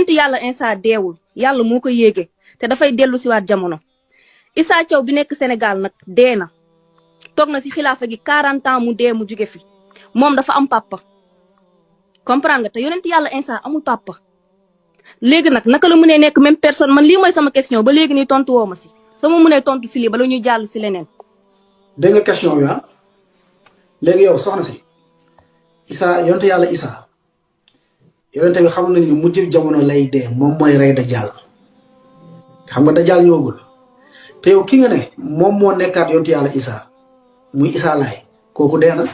yonent yàlla Insa deewul yàlla moo ko yéege te dafay dellu si waat jamono. Issa Thiaw bi nekk Sénégal nag dee na toog na si xilaafa gi 40 ans mu dee mu jóge fi moom dafa am papa comprendre nga te yonent yàlla Insa amul papa. léegi nag naka la mënee nekk même personne man lii mooy sama question ba léegi nii tontu woo ma si soo ma mënee tontu si lii bala ñuy jàll si leneen. dégg nga question bi ah léegi yow soxna si Issa yonent yàlla Issa yonent bi xam nañu mujj jamono lay dee moom mooy rey Dajjal xam nga Dajjal ñëwagul te yow ki nga ne moom moo nekkaat yonent yàlla Issa muy Issa Laye kooku dee na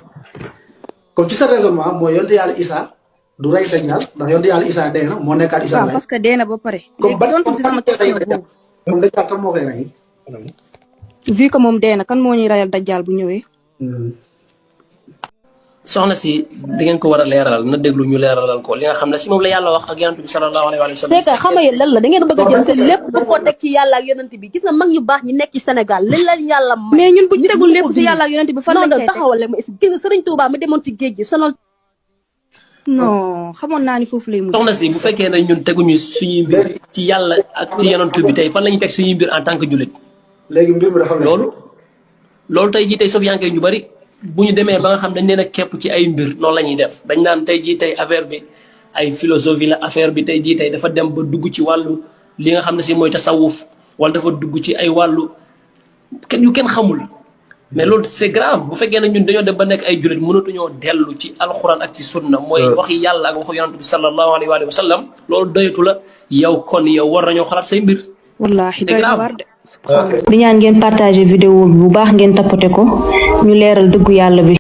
comme ci sa raisonnement mooy yonent yàlla Issa du rey Dajjal ndax yonent yàlla Issa dee na moo nekkaat Issa Laye. parce que dee na ba pare. comme léegi tontu si sama question boobu. comme Dajjal kan moo koy rey. vu que moom dee na kan moo ñuy reyal Dajjal bu ñëwee. soxna si di ngeen ko war a leeralal na déglu ñu leeralal ko li nga xam ne si moom la yàlla wax ak yonent bi sallallahu alayhi wa sallam. c'est que xam nga yéen lan la da ngeen bëgg a jël seen lépp bu ko teg ci yàlla ak yonent bi gis nga mag ñu baax ñi nekk ci Sénégal li leen yàlla may. mais ñun buñ tegul lépp si yàlla ak yonent bi fan lañ koy teg taxawal ma gis nga Serigne Touba mi demoon ci géej gi sonal. non xamoon naa ni foofu lay mujj. soxna si bu fekkee ne ñun teguñu suñuy mbir ci yàlla ak ci yonent bi tey fan la ñuy teg suñuy mbir en tant que jullit. léegi mbir mi dafa loolu tey jii tey sofiyanke ñu bari bu ñu demee ba nga xam dañ leen a képp ci ay mbir noonu la ñuy def dañ naan tey jii tey affaire bi ay philosophie la affaire bi tey jii tey dafa dem ba dugg ci wàllu li nga xam ne si mooy tasawuf wala dafa dugg ci ay wàllu kenn xamul mais loolu c'est grave bu fekkee ne ñun dañoo dem ba nekk ay jullit mënatuñoo dellu ci alxuraan ak ci sunna mooy waxi yàlla ak waxu yonent bi sallallahu alayhi wa sallam loolu doyatu la yow kon yow war nañoo xalaat say mbir. wallaahi doy na war de. di ñaan ngeen partager vidéo bi bu baax ngeen tapoter ko ñu leeral dëggu yàlla bi.